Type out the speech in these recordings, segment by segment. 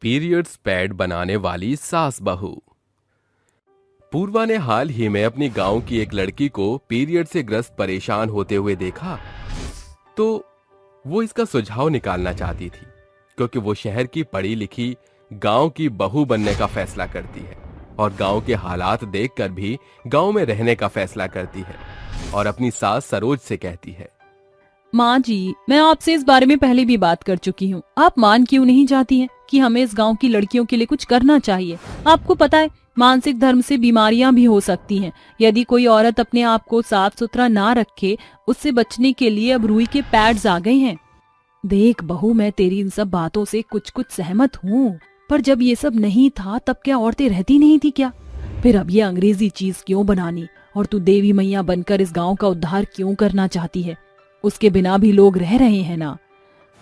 Periods pad बनाने वाली सास बहू। पूर्वा ने हाल ही में अपनी गांव की एक लड़की को पीरियड से ग्रस्त परेशान होते हुए देखा, तो वो इसका सुझाव निकालना चाहती थी, क्योंकि वो शहर की पढ़ी लिखी गांव की बहू बनने का फैसला करती है और गांव के हालात देखकर भी गांव में रहने का फैसला करती है और अपनी सास सरोज से कहती है, माँ जी, मैं आपसे इस बारे में पहले भी बात कर चुकी हूँ। आप मान क्यों नहीं जाती हैं कि हमें इस गांव की लड़कियों के लिए कुछ करना चाहिए। आपको पता है, मानसिक धर्म से बीमारियां भी हो सकती हैं। यदि कोई औरत अपने आप को साफ सुथरा ना रखे, उससे बचने के लिए अब रुई के पैड्स आ गए हैं। देख बहू, मैं तेरी इन सब बातों से कुछ कुछ सहमत हूँ, पर जब ये सब नहीं था तब क्या औरतें रहती नहीं थी क्या? फिर अब ये अंग्रेजी चीज क्यों बनानी? और तू देवी मैया बनकर इस गाँव का उद्धार क्यों करना चाहती है? उसके बिना भी लोग रह रहे हैं ना।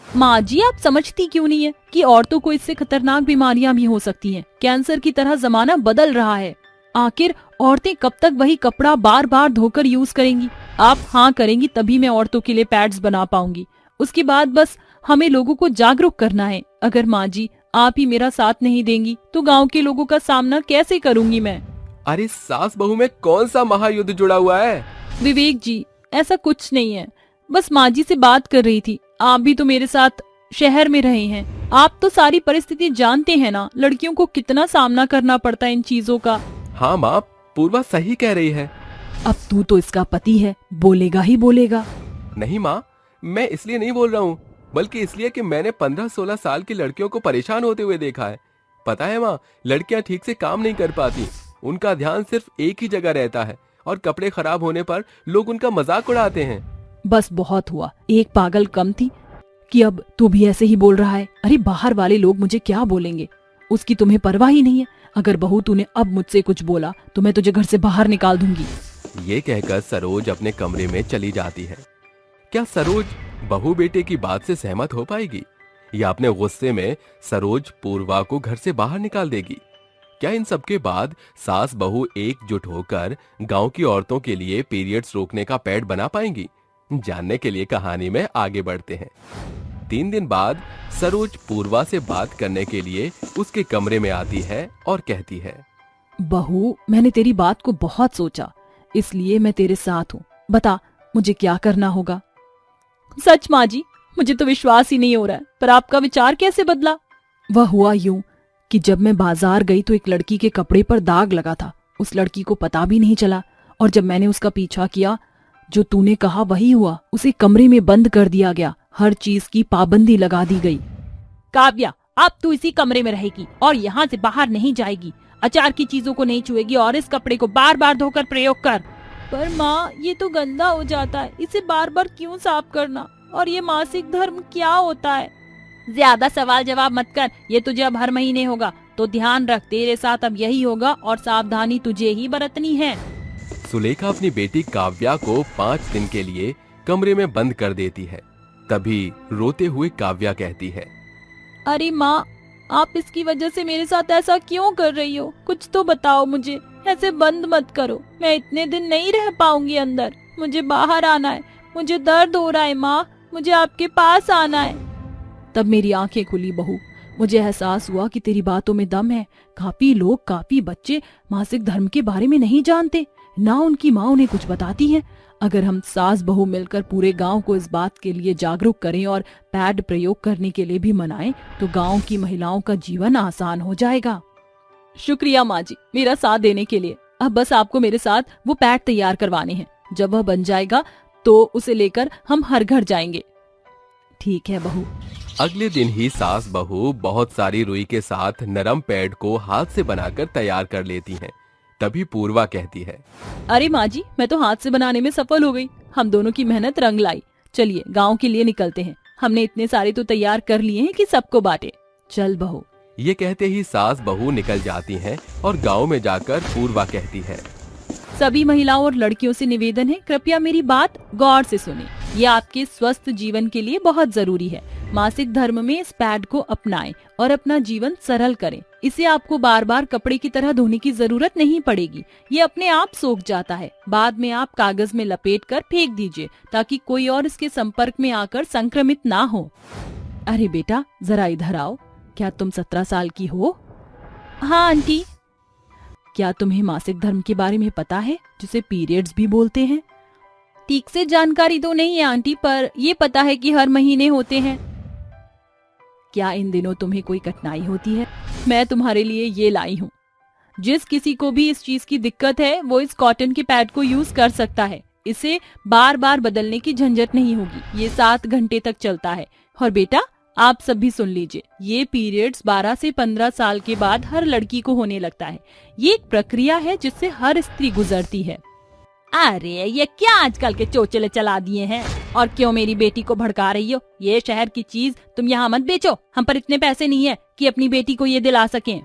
माँ जी, आप समझती क्यों नहीं है कि औरतों को इससे खतरनाक बीमारियां भी हो सकती हैं। कैंसर की तरह जमाना बदल रहा है। आखिर औरतें कब तक वही कपड़ा बार बार धोकर यूज करेंगी? आप हाँ करेंगी तभी मैं औरतों के लिए पैड्स बना पाऊंगी। उसके बाद बस हमें लोगों को जागरूक करना है। अगर माँ जी आप ही मेरा साथ नहीं देंगी तो गाँव के लोगों का सामना कैसे करूंगी मैं? अरे सास बहू में कौन सा महायुद्ध जुड़ा हुआ है? विवेक जी, ऐसा कुछ नहीं है, बस माँ जी से बात कर रही थी। आप भी तो मेरे साथ शहर में रहे हैं, आप तो सारी परिस्थिति जानते हैं ना, लड़कियों को कितना सामना करना पड़ता है इन चीजों का। हाँ माँ, पूर्वा सही कह रही है। अब तू तो इसका पति है, बोलेगा ही बोलेगा। नहीं माँ, मैं इसलिए नहीं बोल रहा हूँ, बल्कि इसलिए कि मैंने 15-16 साल की लड़कियों को परेशान होते हुए देखा है। पता है माँ, लड़कियां ठीक से काम नहीं कर पाती, उनका ध्यान सिर्फ एक ही जगह रहता है और कपड़े खराब होने पर लोग उनका मजाक उड़ाते हैं। बस बहुत हुआ, एक पागल कम थी कि अब तू भी ऐसे ही बोल रहा है। अरे बाहर वाले लोग मुझे क्या बोलेंगे, उसकी तुम्हें परवाह ही नहीं है। अगर बहू तूने अब मुझसे कुछ बोला तो मैं तुझे घर से बाहर निकाल दूंगी। ये कहकर सरोज अपने कमरे में चली जाती है। क्या सरोज बहू बेटे की बात से सहमत हो पाएगी या अपने गुस्से में सरोज पूर्वा को घर से बाहर निकाल देगी? क्या इन सब के बाद सास बहू एकजुट होकर गांव की औरतों के लिए पीरियड्स रोकने का पैड बना पाएंगी? जानने के लिए कहानी में आगे बढ़ते हैं। 3 दिन बाद सरोज पूर्वा से बात करने के लिए उसके कमरे में आती है और कहती है, बहू, मैंने तेरी बात को बहुत सोचा, इसलिए मैं तेरे साथ हूँ। बता मुझे क्या करना होगा? सच माँ जी, मुझे तो विश्वास ही नहीं हो रहा है, पर आपका विचार कैसे बदला? वह हुआ यूं कि जब मैं बाजार गई तो एक लड़की के कपड़े पर दाग लगा था। उस लड़की को पता भी नहीं चला, और जब मैंने उसका पीछा किया, जो तूने कहा वही हुआ। उसे कमरे में बंद कर दिया गया, हर चीज की पाबंदी लगा दी गई। काव्या, अब तू इसी कमरे में रहेगी और यहाँ से बाहर नहीं जाएगी। अचार की चीजों को नहीं छुएगी और इस कपड़े को बार बार धोकर प्रयोग कर। पर माँ, ये तो गंदा हो जाता है, इसे बार बार क्यों साफ करना? और ये मासिक धर्म क्या होता है? ज्यादा सवाल जवाब मत कर, ये तुझे अब हर महीने होगा, तो ध्यान रख तेरे साथ अब यही होगा और सावधानी तुझे ही बरतनी है। सुलेखा अपनी बेटी काव्या को 5 दिन के लिए कमरे में बंद कर देती है। तभी रोते हुए काव्या कहती है, अरे माँ, आप इसकी वजह से मेरे साथ ऐसा क्यों कर रही हो? कुछ तो बताओ मुझे, ऐसे बंद मत करो। मैं इतने दिन नहीं रह पाऊंगी अंदर, मुझे बाहर आना है, मुझे दर्द हो रहा है माँ, मुझे आपके पास आना है। तब मेरी आंखें खुली बहू, मुझे एहसास हुआ कि तेरी बातों में दम है। काफी लोग, काफी बच्चे मासिक धर्म के बारे में नहीं जानते, ना उनकी माँ उन्हें कुछ बताती है। अगर हम सास बहू मिलकर पूरे गांव को इस बात के लिए जागरूक करें और पैड प्रयोग करने के लिए भी मनाएं, तो गांव की महिलाओं का जीवन आसान हो जाएगा। शुक्रिया माँ जी, मेरा साथ देने के लिए। अब बस आपको मेरे साथ वो पैड तैयार करवाने हैं। जब वह बन जाएगा तो उसे लेकर हम हर घर जाएंगे। ठीक है बहू। अगले दिन ही सास बहू बहुत सारी रुई के साथ नरम पैड को हाथ से बनाकर तैयार कर लेती हैं। तभी पूर्वा कहती है, अरे माँ जी, मैं तो हाथ से बनाने में सफल हो गई। हम दोनों की मेहनत रंग लाई। चलिए गांव के लिए निकलते हैं। हमने इतने सारे तो तैयार कर लिए हैं कि सबको बांटे। चल बहू। ये कहते ही सास बहू निकल जाती हैं और गांव में जाकर पूर्वा कहती है, सभी महिलाओं और लड़कियों से निवेदन है, कृपया मेरी बात गौर से सुनें। ये आपके स्वस्थ जीवन के लिए बहुत जरूरी है। मासिक धर्म में इस पैड को अपनाएं और अपना जीवन सरल करें। इसे आपको बार बार कपड़े की तरह धोने की जरूरत नहीं पड़ेगी। ये अपने आप सूख जाता है। बाद में आप कागज में लपेटकर फेंक दीजिए ताकि कोई और इसके संपर्क में आकर संक्रमित ना हो। अरे बेटा, जरा इधर आओ। क्या तुम 17 साल की हो? हाँ आंटी। क्या तुम्हें मासिक धर्म के बारे में पता है, जिसे पीरियड्स भी बोलते हैं? ठीक से जानकारी तो नहीं है आंटी, पर ये पता है कि हर महीने होते हैं। क्या इन दिनों तुम्हें कोई कठिनाई होती है? मैं तुम्हारे लिए ये लाई हूँ। जिस किसी को भी इस चीज की दिक्कत है वो इस कॉटन के पैड को यूज कर सकता है। इसे बार बार बदलने की झंझट नहीं होगी। ये 7 घंटे तक चलता है। और बेटा, आप सब भी सुन लीजिए, ये पीरियड्स 12 से 15 साल के बाद हर लड़की को होने लगता है। ये एक प्रक्रिया है जिससे हर स्त्री गुजरती है। अरे ये क्या आजकल के चोचले चला दिए हैं? और क्यों मेरी बेटी को भड़का रही हो? ये शहर की चीज तुम यहाँ मत बेचो। हम पर इतने पैसे नहीं है कि अपनी बेटी को ये दिला सकें।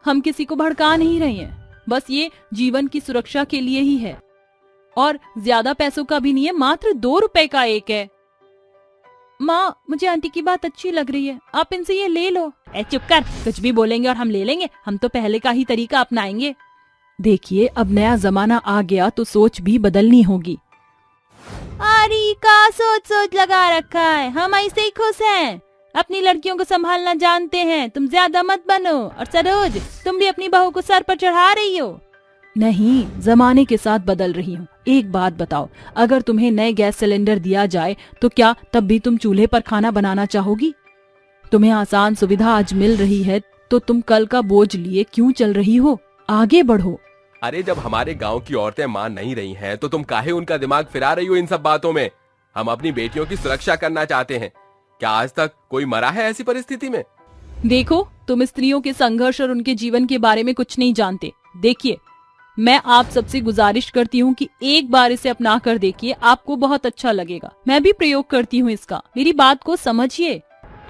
हम किसी को भड़का नहीं रहे हैं, बस ये जीवन की सुरक्षा के लिए ही है। और ज्यादा पैसों का भी नहीं है, मात्र 2 रुपए का एक है। माँ, मुझे आंटी की बात अच्छी लग रही है, आप इनसे ये ले लो। चुप कर, कुछ भी बोलेंगे और हम ले लेंगे। हम तो पहले का ही तरीका अपनाएंगे। देखिए, अब नया जमाना आ गया तो सोच भी बदलनी होगी। अरे का सोच लगा रखा है, हम ऐसे ही खुश हैं। अपनी लड़कियों को संभालना जानते हैं, तुम ज्यादा मत बनो। और सरोज, तुम भी अपनी बहू को सर पर चढ़ा रही हो। नहीं, जमाने के साथ बदल रही हूँ। एक बात बताओ, अगर तुम्हें नए गैस सिलेंडर दिया जाए तो क्या तब भी तुम चूल्हे पर खाना बनाना चाहोगी? तुम्हें आसान सुविधा आज मिल रही है तो तुम कल का बोझ लिए क्यों चल रही हो? आगे बढ़ो। अरे जब हमारे गांव की औरतें मान नहीं रही हैं तो तुम काहे उनका दिमाग फिरा रही हो इन सब बातों में? हम अपनी बेटियों की सुरक्षा करना चाहते हैं। क्या आज तक कोई मरा है ऐसी परिस्थिति में? देखो, तुम स्त्रियों के संघर्ष और उनके जीवन के बारे में कुछ नहीं जानते। देखिए, मैं आप सबसे गुजारिश करती हूँ कि एक बार इसे अपना कर देखिए, आपको बहुत अच्छा लगेगा। मैं भी प्रयोग करती हूँ इसका, मेरी बात को समझिए।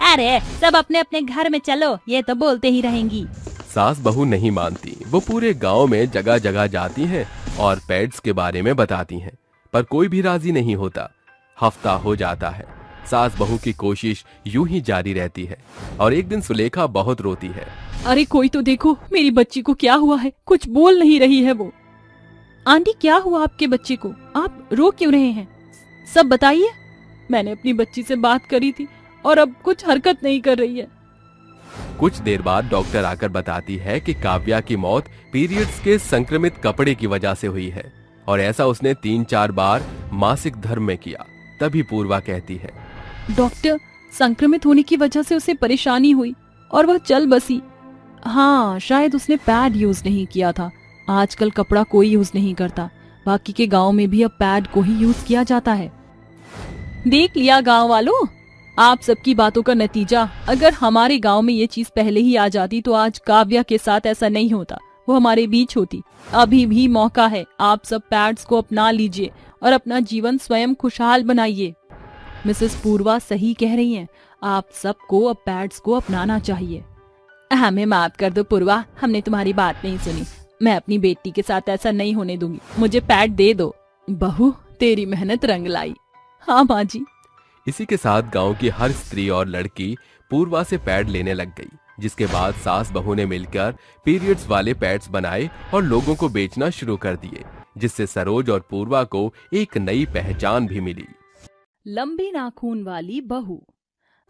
अरे सब अपने अपने घर में चलो, ये तो बोलते ही रहेंगी। सास बहू नहीं मानती। वो पूरे गांव में जगह जगह जाती हैं और पैड्स के बारे में बताती हैं, पर कोई भी राजी नहीं होता। हफ्ता हो जाता है, सास बहू की कोशिश यूं ही जारी रहती है और एक दिन सुलेखा बहुत रोती है। अरे कोई तो देखो, मेरी बच्ची को क्या हुआ है? कुछ बोल नहीं रही है वो। आंटी, क्या हुआ आपके बच्चे को? आप रो क्यों रहे हैं? सब बताइए। मैंने अपनी बच्ची से बात करी थी और अब कुछ हरकत नहीं कर रही है। कुछ देर बाद डॉक्टर आकर बताती है कि काव्या की मौत पीरियड्स के संक्रमित कपड़े की वजह से हुई है और ऐसा उसने 3-4 बार मासिक धर्म में किया। तभी पूर्वा कहती है, डॉक्टर, संक्रमित होने की वजह से उसे परेशानी हुई और वह चल बसी। हाँ, शायद उसने पैड यूज नहीं किया था। आजकल कपड़ा कोई यूज नहीं करता। बाकी के गांव में भी अब पैड को ही यूज किया जाता है। देख लिया गांव वालों, आप सबकी बातों का नतीजा। अगर हमारे गांव में ये चीज पहले ही आ जाती तो आज काव्या के साथ ऐसा नहीं होता, वो हमारे बीच होती। अभी भी मौका है, आप सब पैड्स को अपना लीजिए और अपना जीवन स्वयं खुशहाल बनाइए। मिसेस पूर्वा सही कह रही हैं, आप सबको अब पैड्स को अपनाना चाहिए। हमें माफ कर दो पूर्वा, हमने तुम्हारी बात नहीं सुनी। मैं अपनी बेटी के साथ ऐसा नहीं होने दूंगी। मुझे पैड दे दो। बहू, तेरी मेहनत रंग लाई। हाँ माँ जी। इसी के साथ गांव की हर स्त्री और लड़की पूर्वा से पैड लेने लग गई, जिसके बाद सास बहू ने मिलकर पीरियड्स वाले पैड्स बनाए और लोगों को बेचना शुरू कर दिए, जिससे सरोज और पूर्वा को एक नई पहचान भी मिली। लंबे नाखून वाली बहू।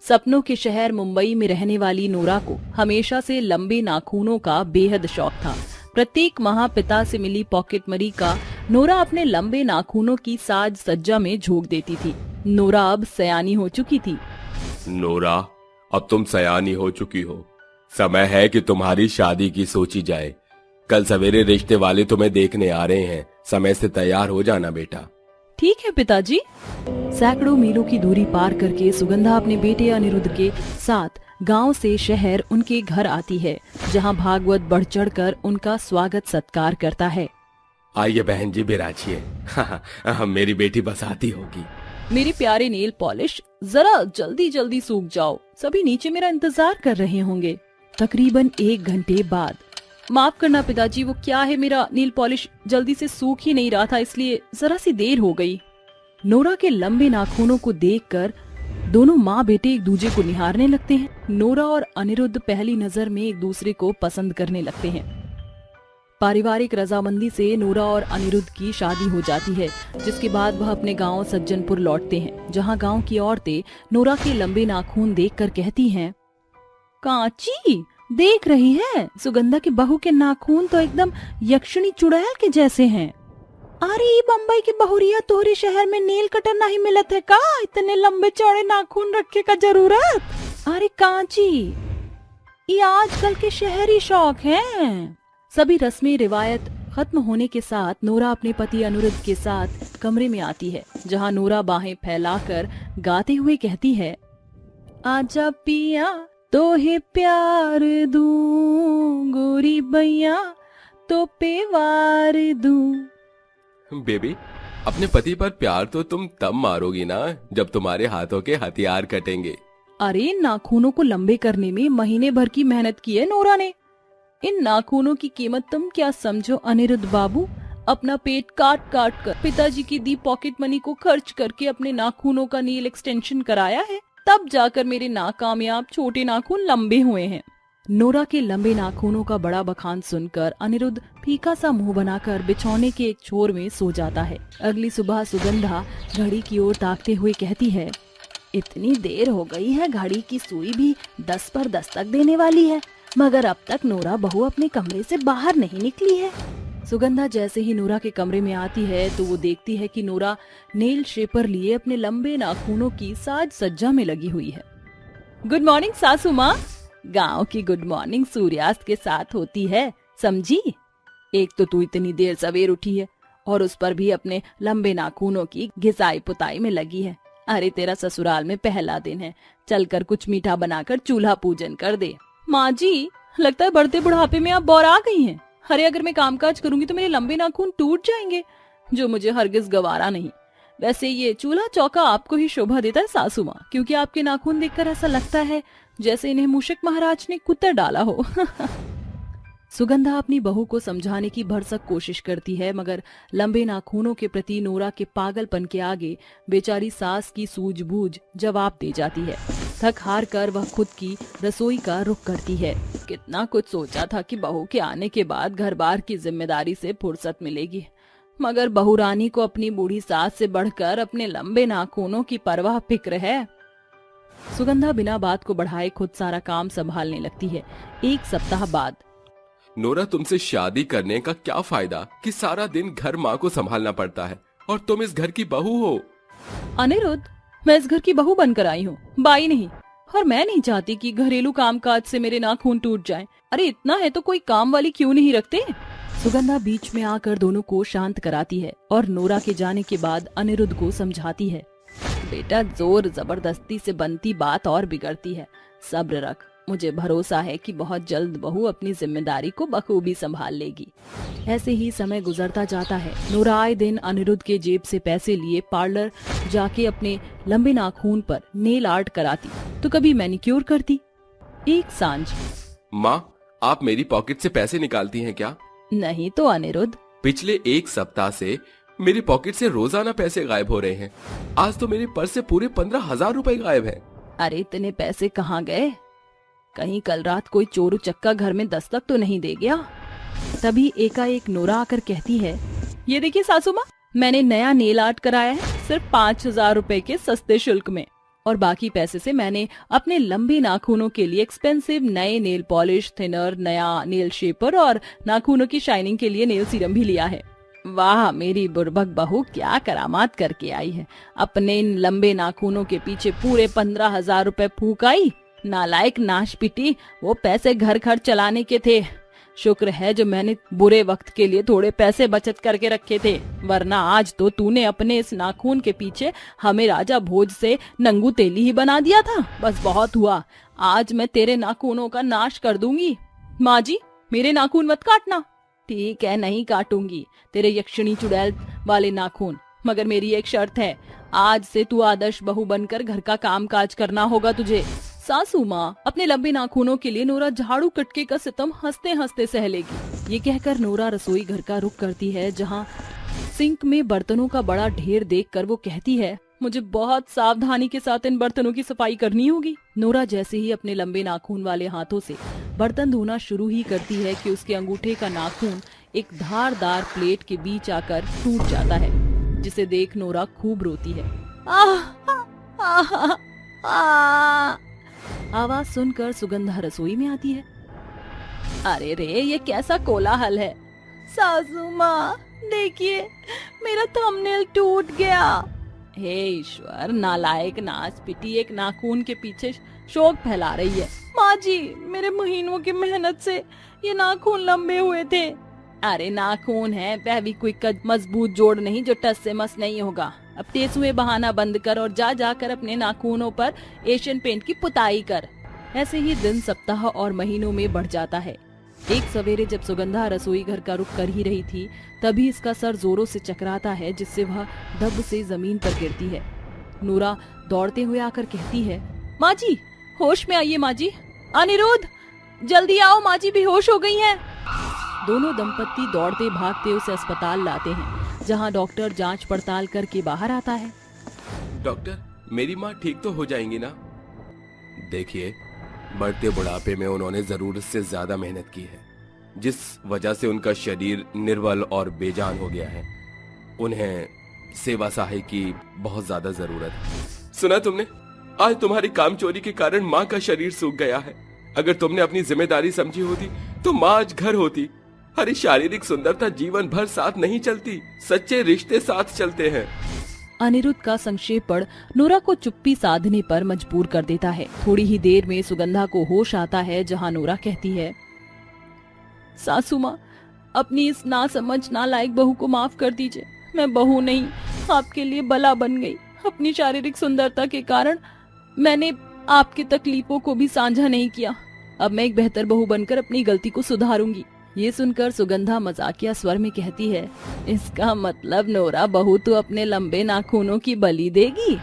सपनों के शहर मुंबई में रहने वाली नोरा को हमेशा से लंबे नाखूनों का बेहद शौक था। प्रत्येक महापिता से मिली पॉकेट मनी का नोरा अपने लंबे नाखूनों की साज सज्जा में झोंक देती थी। नोरा अब सयानी हो चुकी थी। नोरा, अब तुम सयानी हो चुकी हो। समय है कि तुम्हारी शादी की सोची जाए। कल सवेरे रिश्ते वाले तुम्हें देखने आ रहे हैं। समय से तैयार हो जाना बेटा। ठीक है पिताजी। सैकड़ों मीलों की दूरी पार करके सुगंधा अपने बेटे अनिरुद्ध के साथ गांव से शहर उनके घर आती है, जहां भागवत बढ़ चढ़ कर उनका स्वागत सत्कार करता है। आइए बहन जी, बिराजिए। मेरी बेटी बस आती होगी। मेरे प्यारे नेल पॉलिश, जरा जल्दी जल्दी सूख जाओ, सभी नीचे मेरा इंतजार कर रहे होंगे। तकरीबन 1 घंटे बाद। माफ करना पिताजी, वो क्या है, मेरा नील पॉलिश जल्दी से सूख ही नहीं रहा था, इसलिए जरा सी देर हो गई। नोरा के लंबे नाखूनों को देखकर दोनों माँ बेटे एक दूसरे को निहारने लगते हैं। नोरा और अनिरुद्ध पहली नजर में एक दूसरे को पसंद करने लगते हैं। पारिवारिक रजामंदी से नोरा और अनिरुद्ध की शादी हो जाती है, जिसके बाद वह अपने गांव सज्जनपुर लौटते हैं, जहां गांव की औरतें नोरा के लंबे नाखून देखकर कहती हैं, कांची देख रही है, सुगंधा की बहू के नाखून तो एकदम यक्षिणी चुड़ैल के जैसे हैं। अरे ये बम्बई की बहुरिया तोहरे शहर में नेल कटर नहीं मिलत है का? इतने लंबे चौड़े नाखून रखे का जरूरत? अरे कांची ये आजकल के शहरी शौक हैं। सभी रस्में रिवायत खत्म होने के साथ नोरा अपने पति अनिरुद्ध के साथ कमरे में आती है, जहां नोरा बाहें फैलाकर गाते हुए कहती है, आजा पिया तो है प्यार दूं, गोरी बैया तो पे वार दूं। बेबी, अपने पति पर प्यार तो तुम तब मारोगी ना जब तुम्हारे हाथों के हथियार कटेंगे। अरे नाखूनों को लंबे करने में महीने भर की मेहनत की है नोरा ने। इन नाखूनों की कीमत तुम क्या समझो अनिरुद्ध बाबू? अपना पेट काट काट कर पिताजी की दी पॉकेट मनी को खर्च करके अपने नाखूनों का नील एक्सटेंशन कराया है, तब जाकर मेरे नाकामयाब छोटे नाखून लंबे हुए हैं। नोरा के लंबे नाखूनों का बड़ा बखान सुनकर अनिरुद्ध फीका सा मुंह बनाकर बिछौने के एक छोर में सो जाता है। अगली सुबह सुगंधा घड़ी की ओर ताकते हुए कहती है, इतनी देर हो गई है, घड़ी की सुई भी 10 पर दस्तक देने वाली है, मगर अब तक नोरा बहू अपने कमरे से बाहर नहीं निकली है। सुगंधा जैसे ही नोरा के कमरे में आती है तो वो देखती है कि नोरा नेल शेपर लिए अपने लंबे नाखूनों की साज सज्जा में लगी हुई है। गुड मॉर्निंग सासू माँ। गाँव की गुड मॉर्निंग सूर्यास्त के साथ होती है, समझी? एक तो तू इतनी देर सवेर उठी है और उस पर भी अपने लंबे नाखूनों की घिसाई पुताई में लगी है। अरे तेरा ससुराल में पहला दिन है, चलकर कुछ मीठा बनाकर चूल्हा पूजन कर दे। माँ जी, लगता है बढ़ते बुढ़ापे में आप बौरा गई हैं। अरे अगर मैं कामकाज करूंगी तो मेरे लंबे नाखून टूट जाएंगे, जो मुझे हरगिज गवारा नहीं। वैसे ये चूल्हा चौका आपको ही शोभा देता है सासू माँ, क्योंकि आपके नाखून देखकर ऐसा लगता है जैसे इन्हें मूषक महाराज ने कुतर डाला हो। सुगंधा अपनी बहू को समझाने की भरसक कोशिश करती है, मगर लंबे नाखूनों के प्रति नोरा के पागलपन के आगे बेचारी सास की सूझबूझ जवाब दे जाती है। थक हार कर वह खुद की रसोई का रुख करती है। कितना कुछ सोचा था कि बहू के आने के बाद घर बार की जिम्मेदारी से फुर्सत मिलेगी, मगर बहू रानी को अपनी बूढ़ी सास से बढ़कर अपने लंबे नाखूनों की परवाह फिक्र है। सुगंधा बिना बात को बढ़ाए खुद सारा काम संभालने लगती है। एक सप्ताह बाद, नोरा, तुमसे शादी करने का क्या फायदा कि सारा दिन घर माँ को संभालना पड़ता है और तुम इस घर की बहू हो। अनिरुद्ध, मैं इस घर की बहू बनकर आई हूँ, बाई नहीं, और मैं नहीं चाहती कि घरेलू कामकाज से मेरे नाखून टूट जाएं। अरे इतना है तो कोई काम वाली क्यों नहीं रखते? सुगंधा बीच में आकर दोनों को शांत कराती है और नोरा के जाने के बाद अनिरुद्ध को समझाती है, बेटा जोर जबरदस्ती से बनती बात और बिगड़ती है, सब्र रख। मुझे भरोसा है कि बहुत जल्द बहू अपनी जिम्मेदारी को बखूबी संभाल लेगी। ऐसे ही समय गुजरता जाता है। नोरा आए दिन अनिरुद्ध के जेब से पैसे लिए पार्लर जाके अपने लंबे नाखून पर नेल आर्ट कराती तो कभी मैनिक्योर करती। एक सांझ, माँ, आप मेरी पॉकेट से पैसे निकालती हैं क्या? नहीं तो अनिरुद्ध, पिछले एक सप्ताह से मेरी पॉकेट से रोजाना पैसे गायब हो रहे हैं। आज तो मेरे पर्स से पूरे 15,000 रुपए गायब हैं। अरे इतने पैसे कहाँ गए? कहीं कल रात कोई चोर उचक्का घर में दस्तक तो नहीं दे गया? तभी एकाएक नोरा आकर कहती है, ये देखिए सासू माँ, मैंने नया नेल आर्ट कराया है सिर्फ 5,000 रुपए के सस्ते शुल्क में, और बाकी पैसे से मैंने अपने लंबे नाखूनों के लिए एक्सपेंसिव नए नेल पॉलिश, थिनर, नया नेल शेपर और नाखूनों की शाइनिंग के लिए नेल सीरम भी लिया है। वाह, मेरी बुर्बक बहू क्या करामात करके आई है। अपने इन लंबे नाखूनों के पीछे पूरे 15,000 रुपए फूंक आई। नालायक नाश पिटी, वो पैसे घर खर्च चलाने के थे। शुक्र है जो मैंने बुरे वक्त के लिए थोड़े पैसे बचत करके रखे थे, वरना आज तो तूने अपने इस नाखून के पीछे हमें राजा भोज से नंगू तेली ही बना दिया था। बस बहुत हुआ, आज मैं तेरे नाखूनों का नाश कर दूंगी। माँ जी, मेरे नाखून मत काटना। ठीक है, नहीं काटूंगी तेरे यक्षिणी चुड़ैल वाले नाखून, मगर मेरी एक शर्त है, आज से तू आदर्श बहू बनकर घर का काम काज करना होगा तुझे। सासू माँ, अपने लंबे नाखूनों के लिए नोरा झाड़ू कटके का सितम हंसते हंसते सह लेगी। ये कहकर नोरा रसोई घर का रुख करती है, जहाँ सिंक में बर्तनों का बड़ा ढेर देखकर वो कहती है, मुझे बहुत सावधानी के साथ इन बर्तनों की सफाई करनी होगी। नोरा जैसे ही अपने लंबे नाखून वाले हाथों से बर्तन धोना शुरू ही करती है कि उसके अंगूठे का नाखून एक धारदार प्लेट के बीच आकर टूट जाता है, जिसे देख नोरा खूब रोती है। आवाज सुनकर सुगंधा रसोई में आती है। अरे रे, ये कैसा कोलाहल है। सासू माँ देखिए, मेरा थंबनेल टूट गया। हे ईश्वर, नालायक नाच पिटी एक नाखून के पीछे शोक फैला रही है। माँ जी, मेरे महीनों की मेहनत से ये नाखून लंबे हुए थे। अरे नाखून है, फेविक्विक का मजबूत जोड़ नहीं जो टस से मस नहीं होगा। अब टेसुए बहाना बंद कर और जाकर अपने नाखूनों पर एशियन पेंट की पुताई कर। ऐसे ही दिन, सप्ताह और महीनों में बढ़ जाता है। एक सवेरे जब सुगंधा रसोई घर का रुख कर ही रही थी, तभी इसका सर जोरों से चकराता है, जिससे वह दब से जमीन पर गिरती है। नूरा दौड़ते हुए आकर कहती है, माँ जी होश में आइए। माँ जी, अनिरुद्ध जल्दी आओ, माँ जी बेहोश हो गई हैं। दोनों दंपत्ति दौड़ते भागते उसे अस्पताल लाते हैं, जहाँ डॉक्टर जांच पड़ताल करके बाहर आता है। डॉक्टर, मेरी माँ ठीक तो हो जाएंगी ना? देखिए, बढ़ते बुढ़ापे में उन्होंने जरूरत से ज्यादा मेहनत की है, जिस वजह से उनका शरीर निर्बल और बेजान हो गया है। उन्हें सेवा सहाय की बहुत ज्यादा जरूरत है। सुना तुमने? आज तुम्हारी कामचोरी के कारण माँ का शरीर सूख गया है। अगर तुमने अपनी जिम्मेदारी समझी होती तो माँ आज घर होती। अरे शारीरिक सुंदरता जीवन भर साथ नहीं चलती, सच्चे रिश्ते साथ चलते हैं। अनिरुद्ध का संक्षेपण नूरा को चुप्पी साधने पर मजबूर कर देता है। थोड़ी ही देर में सुगंधा को होश आता है, जहाँ नूरा कहती है, सासू माँ, अपनी इस नासमझ नालायक बहू को माफ कर दीजिए। मैं बहू नहीं, आपके लिए बला बन गई। अपनी शारीरिक सुंदरता के कारण मैंने आपकी तकलीफों को भी साझा नहीं किया। अब मैं एक बेहतर बहू बनकर अपनी गलती को सुधारूंगी। ये सुनकर सुगंधा मजाकिया स्वर में कहती है, इसका मतलब नोरा बहू तो अपने लंबे नाखूनों की बलि देगी।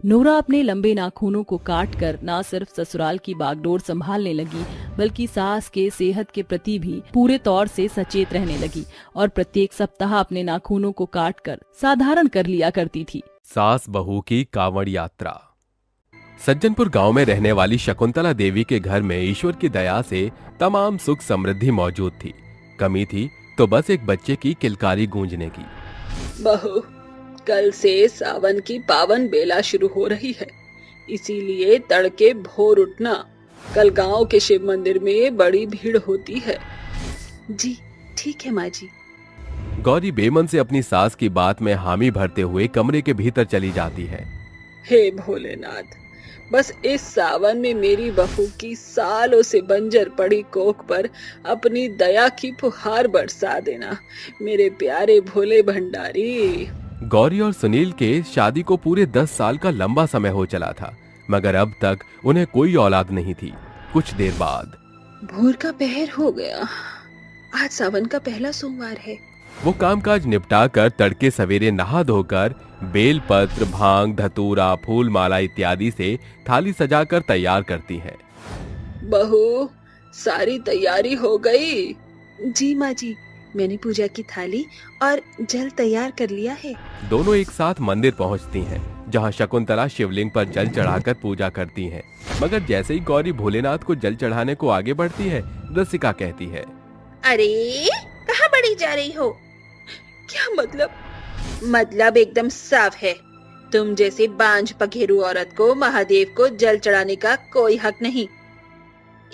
नोरा अपने लंबे नाखूनों को काट कर न सिर्फ ससुराल की बागडोर संभालने लगी, बल्कि सास के सेहत के प्रति भी पूरे तौर से सचेत रहने लगी और प्रत्येक सप्ताह अपने नाखूनों को काट कर साधारण कर लिया करती थी। सास बहू की कांवड़ यात्रा। सज्जनपुर गांव में रहने वाली शकुंतला देवी के घर में ईश्वर की दया से तमाम सुख समृद्धि मौजूद थी। कमी थी तो बस एक बच्चे की किलकारी गूंजने की। बहू, कल से सावन की पावन बेला शुरू हो रही है, इसीलिए तड़के भोर उठना। कल गांव के शिव मंदिर में बड़ी भीड़ होती है। जी ठीक है माँ जी। गौरी बेमन से अपनी सास की बात में हामी भरते हुए कमरे के भीतर चली जाती है। हे भोलेनाथ, बस इस सावन में मेरी बहू की सालों से बंजर पड़ी कोख पर अपनी दया की फुहार बरसा देना, मेरे प्यारे भोले भंडारी। गौरी और सुनील के शादी को पूरे 10 साल का लंबा समय हो चला था, मगर अब तक उन्हें कोई औलाद नहीं थी। कुछ देर बाद भोर का पहर हो गया। आज सावन का पहला सोमवार है। वो कामकाज निपटा कर तड़के सवेरे नहा धोकर बेलपत्र, भांग, धतूरा, फूल माला इत्यादि से थाली सजाकर तैयार करती हैं। बहू, सारी तैयारी हो गई? जी माँ जी, मैंने पूजा की थाली और जल तैयार कर लिया है। दोनों एक साथ मंदिर पहुंचती हैं, जहां शकुंतला शिवलिंग पर जल चढ़ाकर पूजा करती हैं। मगर जैसे ही गौरी भोलेनाथ को जल चढ़ाने को आगे बढ़ती है, रसिका कहती है, अरे कहाँ बढ़ी जा रही हो? क्या मतलब? मतलब एकदम साफ है, तुम जैसे बांझ पघेरू औरत को महादेव को जल चढ़ाने का कोई हक नहीं।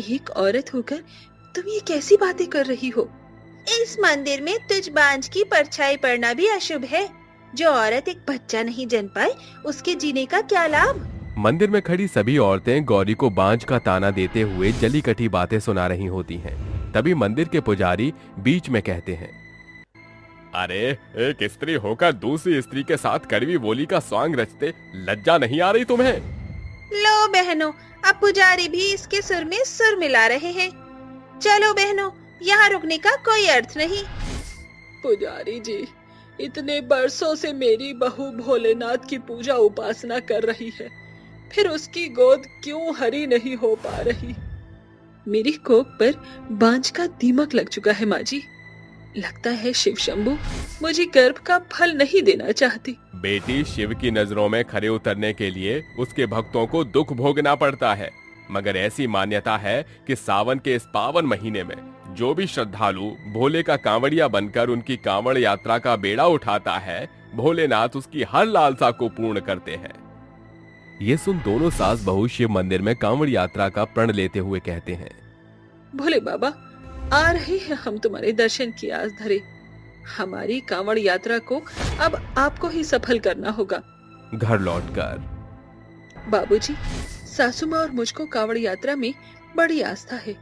एक औरत होकर तुम ये कैसी बातें कर रही हो? इस मंदिर में तुझ बांझ की परछाई पड़ना भी अशुभ है। जो औरत एक बच्चा नहीं जन पाए, उसके जीने का क्या लाभ? मंदिर में खड़ी सभी औरतें गौरी को बांझ का ताना देते हुए जली कटी बातें सुना रही होती हैं। तभी मंदिर के पुजारी बीच में कहते हैं, अरे एक स्त्री होकर दूसरी स्त्री के साथ कड़वी बोली का स्वांग रचते लज्जा नहीं आ रही तुम्हें? लो बहनों, अब पुजारी भी इसके सुर में सुर मिला रहे हैं। चलो बहनों, यहाँ रुकने का कोई अर्थ नहीं। पुजारी जी, इतने बरसों से मेरी बहू भोलेनाथ की पूजा उपासना कर रही है, फिर उसकी गोद क्यों हरी नहीं हो पा रही? मेरी कोख पर बांझ का दीमक लग चुका है माँ जी। लगता है शिव शंभू मुझे गर्भ का फल नहीं देना चाहती। बेटी, शिव की नजरों में खरे उतरने के लिए उसके भक्तों को दुख भोगना पड़ता है, मगर ऐसी मान्यता है कि सावन के इस पावन महीने में जो भी श्रद्धालु भोले का कांवड़िया बनकर उनकी कांवड़ यात्रा का बेड़ा उठाता है, भोलेनाथ उसकी हर लालसा को पूर्ण करते हैं। ये सुन दोनों सास बहू शिव मंदिर में कांवड़ यात्रा का प्रण लेते हुए कहते हैं, भोले बाबा, आ रहे हैं हम तुम्हारे दर्शन की आस धरे। हमारी कांवड़ यात्रा को अब आपको ही सफल करना होगा। घर लौटकर बाबूजी, सासू माँ और मुझको कांवड़ यात्रा में बड़ी आस्था है।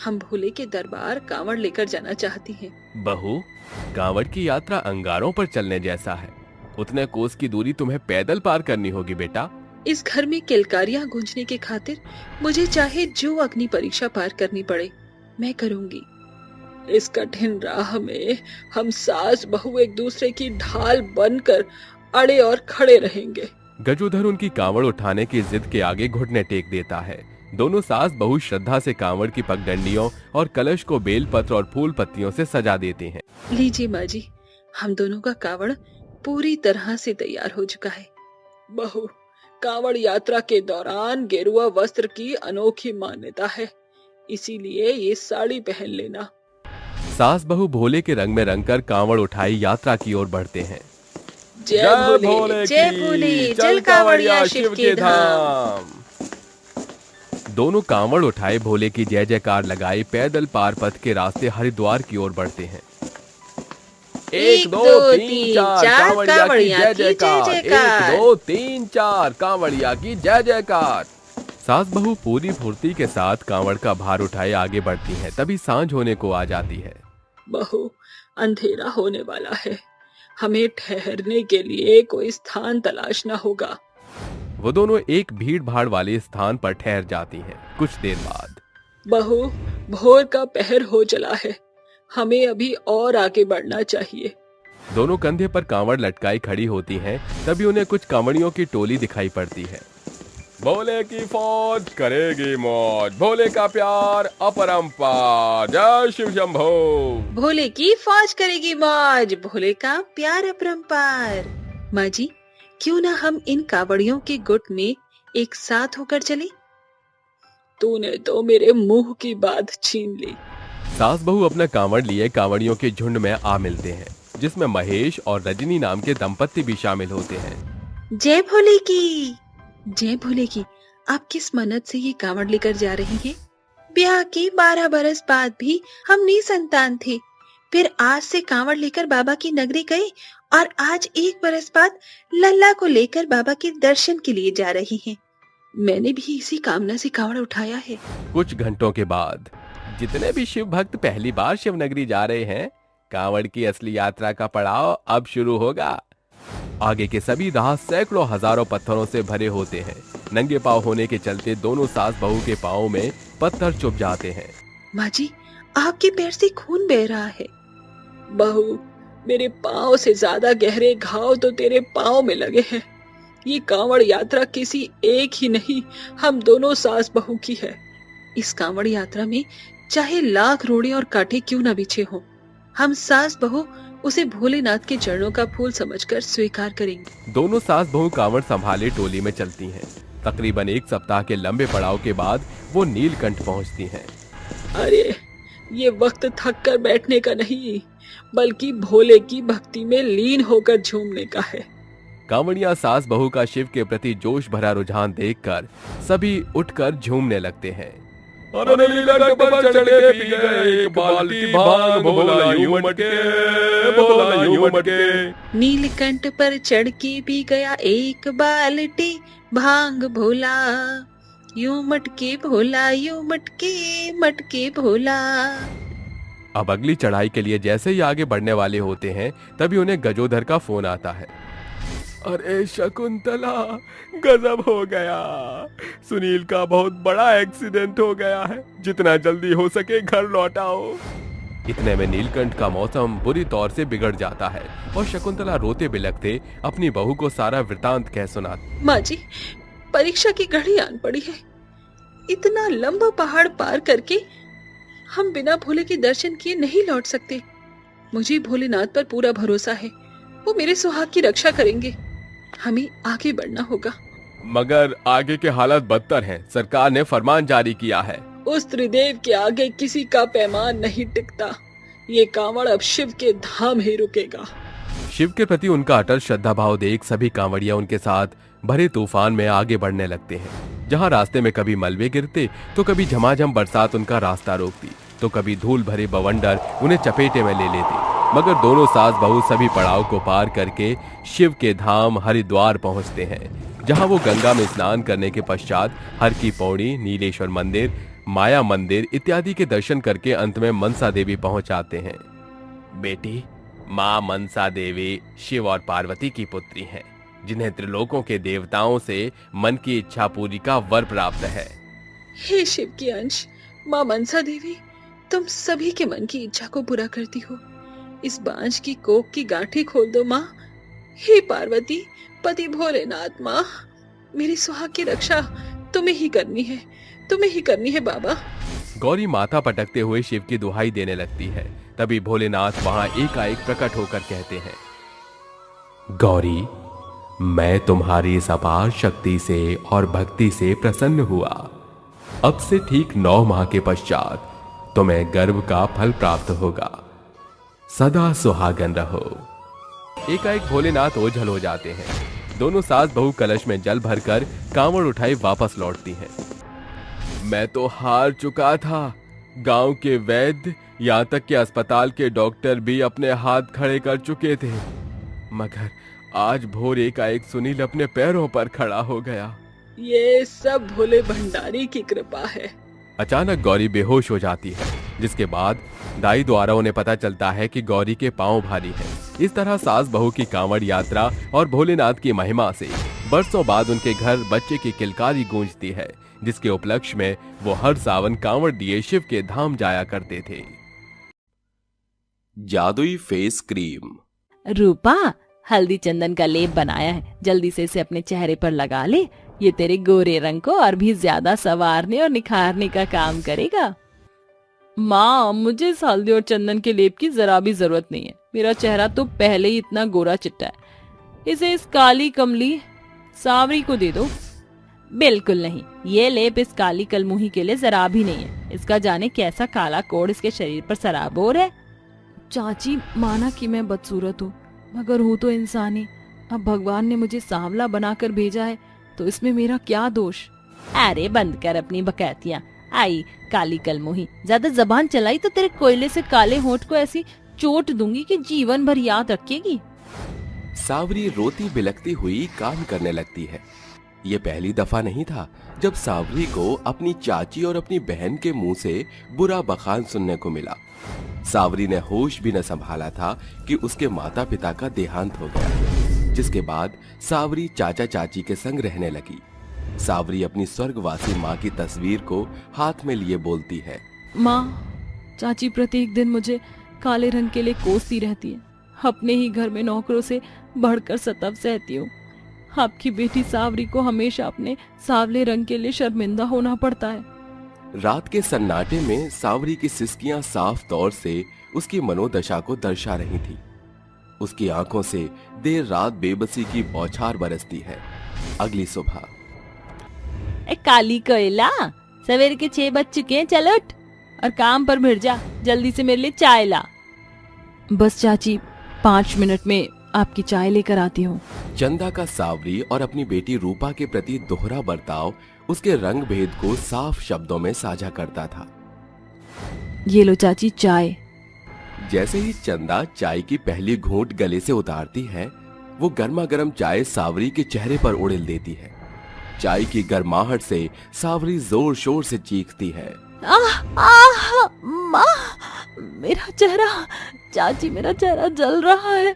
हम भोले के दरबार कांवड़ लेकर जाना चाहती हैं। बहू, कांवड़ की यात्रा अंगारों पर चलने जैसा है। उतने कोस की दूरी तुम्हें पैदल पार करनी होगी बेटा। इस घर में किलकारियां गूंजने की खातिर मुझे चाहे जो अग्नि परीक्षा पार करनी पड़े, मैं करूंगी। इस कठिन राह में हम सास बहू एक दूसरे की ढाल बनकर अड़े और खड़े रहेंगे। गजोधर उनकी कांवड़ उठाने की जिद के आगे घुटने टेक देता है। दोनों सास बहू श्रद्धा से कांवड़ की पगडंडियों और कलश को बेलपत्र और फूल पत्तियों से सजा देते हैं। लीजिए माँ जी, हम दोनों का कांवड़ पूरी तरह से तैयार हो चुका है। बहू, कांवड़ यात्रा के दौरान गेरुआ वस्त्र की अनोखी मान्यता है, इसीलिए ये साड़ी पहन लेना। सास बहू भोले के रंग में रंगकर कांवड़ उठाई यात्रा की ओर बढ़ते हैं। जय भोले, जय भोले, चल कांवड़िया शिव के धाम। दोनों कांवड़ उठाए भोले की जय जयकार लगाए पैदल पार पथ के रास्ते हरिद्वार की ओर बढ़ते हैं। 1 2 3 4 कांवड़िया की जय जयकार। 1 2 3 4 कांवड़िया की जय जयकार। सास बहू पूरी फुर्ती के साथ कांवड़ का भार उठाए आगे बढ़ती हैं। तभी सांझ होने को आ जाती है। बहू, अंधेरा होने वाला है, हमें ठहरने के लिए कोई स्थान तलाशना होगा। वो दोनों एक भीड़ भाड़ वाले स्थान पर ठहर जाती हैं। कुछ देर बाद, बहू, भोर का पहर हो चला है, हमें अभी और आगे बढ़ना चाहिए। दोनों कंधे पर कांवड़ लटकाई खड़ी होती हैं। तभी उन्हें कुछ कांवड़ियों की टोली दिखाई पड़ती है। भोले की फौज करेगी मौज, भोले का प्यार अपरंपार, जय शिव शंभो। भोले की फौज करेगी मौज, भोले का प्यार अपरंपार। माँ जी, क्यों ना हम इन कांवड़ियों के गुट में एक साथ होकर चले? तूने तो मेरे मुंह की बात छीन ली। सास बहू अपना कांवड़ लिए कांवड़ियों के झुंड में आ मिलते हैं, जिसमें महेश और रजनी नाम के दंपत्ति भी शामिल होते हैं। जय भोले की, जय भोले की। आप किस मन्नत से ये कांवड़ लेकर जा रही हैं? ब्याह के 12 बरस बाद भी हम निसंतान थे, फिर आज से कांवड़ लेकर बाबा की नगरी गए और आज 1 बरस बाद लल्ला को लेकर बाबा के दर्शन के लिए जा रही हैं। मैंने भी इसी कामना से कांवड़ उठाया है। कुछ घंटों के बाद जितने भी शिव भक्त पहली बार शिव नगरी जा रहे हैं, कांवड़ की असली यात्रा का पड़ाव अब शुरू होगा। आगे के सभी राह सैकड़ों हजारों पत्थरों से भरे होते हैं। नंगे पांव होने के चलते दोनों सास बहू के पांव में पत्थर चुभ जाते हैं। माँ जी, आपके पैर से खून बह रहा है। बहू, मेरे पांव से ज्यादा गहरे घाव तो तेरे पांव में लगे हैं। ये कांवड़ यात्रा किसी एक ही नहीं, हम दोनों सास बहू की है। इस कांवड़ यात्रा में चाहे लाख रोड़े और कांटे क्यों न बिछे हों, हम सास बहू उसे भोलेनाथ के चरणों का फूल समझकर स्वीकार करेंगे। दोनों सास बहू कांवड़ संभाले टोली में चलती हैं। तकरीबन 1 सप्ताह के लंबे पड़ाव के बाद वो नीलकंठ पहुंचती हैं। अरे, ये वक्त थक कर बैठने का नहीं, बल्कि भोले की भक्ति में लीन होकर झूमने का है। कांवड़िया सास बहू का शिव के प्रति जोश भरा रुझान देखकर सभी उठकर झूमने लगते हैं। नीलकंठ पर चढ़ के पी गए एक बाल्टी भांग, भोला यूं मटके, भोला यूं मटके। नीलकंठ पर चढ़ के पी गया एक बाल्टी भांग, भोला यूं मटके, भोला यूं मटके, मटके भोला। अब अगली चढ़ाई के लिए जैसे ही आगे बढ़ने वाले होते हैं, तभी उन्हें गजोधर का फोन आता है। अरे शकुंतला, गजब हो गया, सुनील का बहुत बड़ा एक्सीडेंट हो गया है, जितना जल्दी हो सके घर लौटाओ। इतने में नीलकंठ का मौसम बुरी तौर से बिगड़ जाता है और शकुंतला रोते बिलखते अपनी बहू को सारा वृतांत कह सुनाती। माँ जी, परीक्षा की घड़ी आन पड़ी है। इतना लंबा पहाड़ पार करके हम बिना भोले के दर्शन किए नहीं लौट सकते। मुझे भोलेनाथ पर पूरा भरोसा है, वो मेरे सुहाग की रक्षा करेंगे। हमें आगे बढ़ना होगा। मगर आगे के हालात बदतर हैं। सरकार ने फरमान जारी किया है। उस त्रिदेव के आगे किसी का पैमान नहीं टिकता। ये कांवड़ अब शिव के धाम ही रुकेगा। शिव के प्रति उनका अटल श्रद्धा भाव देख सभी कांवड़िया उनके साथ भरे तूफान में आगे बढ़ने लगते हैं। जहां रास्ते में कभी मलबे गिरते तो कभी झमाझम बरसात उनका रास्ता रोकती, तो कभी धूल भरे बवंडर उन्हें चपेटे में ले लेते। मगर दोनों सास बहू सभी पड़ाव को पार करके शिव के धाम हरिद्वार पहुंचते हैं, जहां वो गंगा में स्नान करने के पश्चात हर की पौड़ी, नीलेश्वर मंदिर, माया मंदिर इत्यादि के दर्शन करके अंत में मनसा देवी पहुंच जाते हैं। बेटी, मां मनसा देवी शिव और पार्वती की पुत्री हैं, जिन्हें त्रिलोकों के देवताओं से मन की इच्छा पूरी का वर प्राप्त है। हे शिव की अंश, माँ मनसा देवी, तुम सभी के मन की इच्छा को पूरा करती हो। इस बांझ की कोख की गांठें खोल दो माँ। हे पार्वती, पति भोलेनाथ, माँ मेरी सुहाग की रक्षा तुम्हें ही करनी है, तुम्हें ही करनी है बाबा। गौरी माथा पटकते हुए शिव की दुहाई देने लगती है। तभी भोलेनाथ वहां एकाएक प्रकट होकर कहते हैं, गौरी, मैं तुम्हारी इस अपार शक्ति से और भक्ति से प्रसन्न हुआ। अब से ठीक 9 माह के पश्चात तुम्हें गर्भ का फल प्राप्त होगा। सदा सुहागन रहो। एकाएक भोलेनाथ ओझल हो जाते हैं। दोनों सास बहू कलश में जल भरकर कांवड़ उठाई वापस लौटती हैं। मैं तो हार चुका था। गांव के वैद्य, यहाँ तक कि अस्पताल के डॉक्टर भी अपने हाथ खड़े कर चुके थे, मगर आज भोर एकाएक सुनील अपने पैरों पर खड़ा हो गया। ये सब भोले भंडारी की कृपा है। अचानक गौरी बेहोश हो जाती है, जिसके बाद दाई द्वारा उन्हें पता चलता है कि गौरी के पांव भारी हैं। इस तरह सास बहू की कांवड़ यात्रा और भोलेनाथ की महिमा से बरसों बाद उनके घर बच्चे की किलकारी गूंजती है, जिसके उपलक्ष्य में वो हर सावन कांवड़ लिए शिव के धाम जाया करते थे। जादुई फेस क्रीम। रूपा, हल्दी चंदन का लेप बनाया है, जल्दी से इसे अपने चेहरे पर लगा ले। ये तेरे गोरे रंग को और भी ज्यादा संवारने और निखारने का काम करेगा। माँ, मुझे इस हल्दी और चंदन के लेप की जरा भी जरूरत नहीं है। मेरा चेहरा तो पहले ही इतना गोरा चिट्टा है। इसे इस काली कमली सावरी को दे दो। बिल्कुल नहीं, ये लेप इस काली कलमुही के लिए जरा भी नहीं है। इसका जाने कैसा काला कोड़ इसके शरीर पर सराबोर है। चाची, माना कि मैं बदसूरत हूँ, मगर हूँ तो इंसानी। अब भगवान ने मुझे सांवला बनाकर भेजा है, तो इसमें मेरा क्या दोष। अरे बंद कर अपनी बकैतियां। आई काली कलमुही, ज्यादा जबान चलाई तो तेरे कोयले से काले होंठ को ऐसी चोट दूंगी कि जीवन भर याद रखेगी। सावरी रोती बिलखती हुई काम करने लगती है। ये पहली दफा नहीं था जब सावरी को अपनी चाची और अपनी बहन के मुंह से बुरा बखान सुनने को मिला। सावरी ने होश भी न संभाला था कि उसके माता पिता का देहांत हो गया, जिसके बाद सावरी चाचा चाची के संग रहने लगी। सावरी अपनी स्वर्गवासी माँ की तस्वीर को हाथ में लिए बोलती है, माँ, चाची प्रत्येक दिन मुझे काले रंग के लिए कोसती रहती है। अपने ही घर में नौकरों से बढ़कर सतव सहती हूँ। आपकी बेटी सावरी को हमेशा अपने सावले रंग के लिए शर्मिंदा होना पड़ता है। रात के सन्नाटे में सावरी की सिसकियां साफ तौर से उसकी मनोदशा को दर्शा रही थी। उसकी आंखों से देर रात बेबसी की बौछार बरसती है। अगली सुबह, काली कोयला, सवेरे के 6 बज चुके हैं, चल उठ और काम पर भिड़ जा। जल्दी से मेरे लिए चाय ला। बस चाची, 5 मिनट में आपकी चाय लेकर आती हूँ। चंदा का सावरी और अपनी बेटी रूपा के प्रति दोहरा बर्ताव उसके रंग भेद को साफ शब्दों में साझा करता था। ये लो चाची चाय। जैसे ही चंदा चाय की पहली घूंट गले से उतारती है, वो गर्मा गर्म चाय सावरी के चेहरे पर उड़ेल देती है। चाय की गर्माहट से सावरी जोर शोर से चीखती है, माँ, मेरा चेहरा, चाची मेरा चेहरा जल रहा है।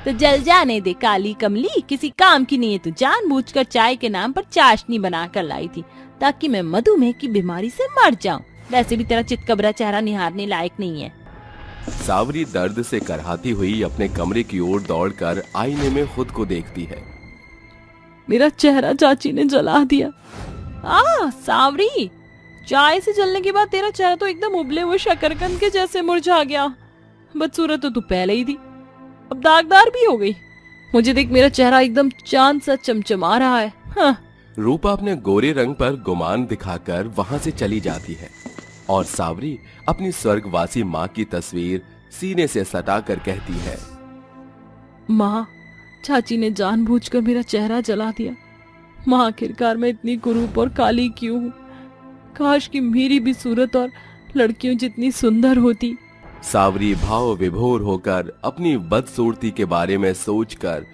तो जल जाने दे काली कमली, किसी काम की नहीं है तू। जानबूझकर चाय के नाम पर चाशनी बनाकर लाई थी ताकि मैं मधुमेह की बीमारी से मर जाऊं। वैसे भी तेरा चितकबरा चेहरा निहारने लायक नहीं है। सावरी दर्द से करहाती हुई अपने कमरे की ओर दौड़कर आईने में खुद को देखती है। मेरा चेहरा चाची ने जला दिया। सावरी, चाय से जलने के बाद तेरा चेहरा तो एकदम उबले हुए शकरकंद के जैसे मुरझा गया। बदसूरत तो तू पहले ही थी, अब दागदार भी हो गई। मुझे देख, मेरा चेहरा एकदम चांद सा चमचमा रहा है। हाँ। रूपा अपने गोरे रंग पर गुमान दिखाकर वहां से चली जाती है और सावरी अपनी स्वर्गवासी माँ की तस्वीर सीने से सटाकर कहती है, माँ, चाची ने जानबूझकर मेरा चेहरा जला दिया। माँ, आखिरकार मैं इतनी कुरूप और काली क्यों हूँ? काश कि मेरी भी सूरत और लड़कियों जितनी सुंदर होती। सावरी भाव विभोर होकर अपनी बदसूरती के बारे में सोचकर